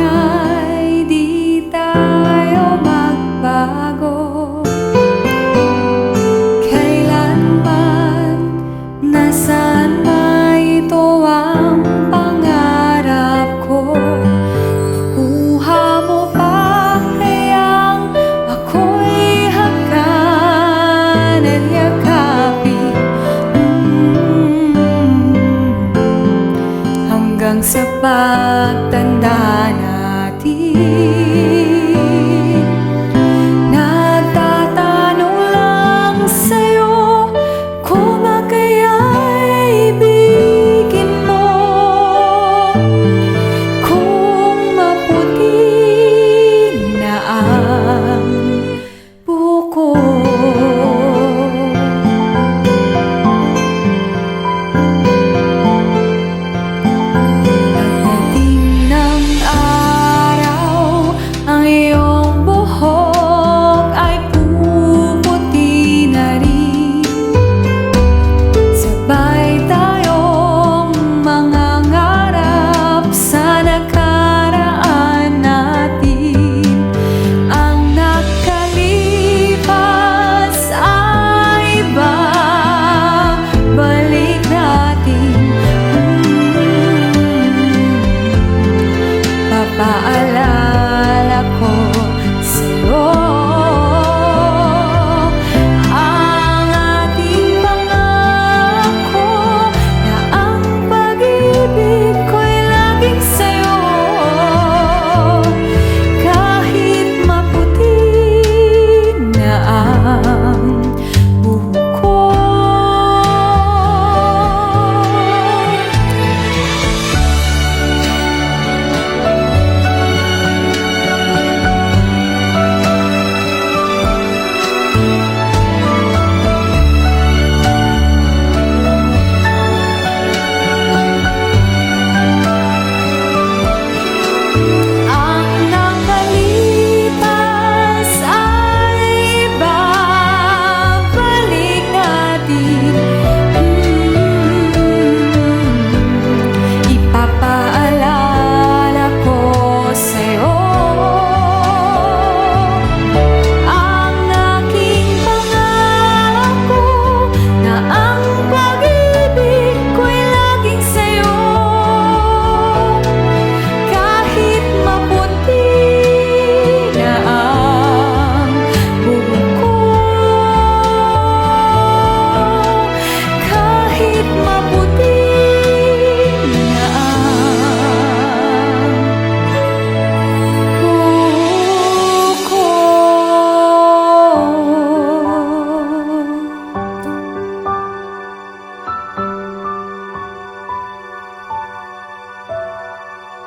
sana'y di tayo magbago. Kailanman, nasaan man ito ang pangarap ko. Makuha mo pa kayang ako'y hagkan at yakapin, hanggang sa pagtanda natin. Nagtatanong lang sa'yo kung kaya'y ibigin mo, kung maputi na ang buko. Pagdating ng araw, ang iyong buhok ay puputi na rin. Sabay tayong mangangarap sa nakaraan natin. Ang nakalipas ay babalik natin. Papaalala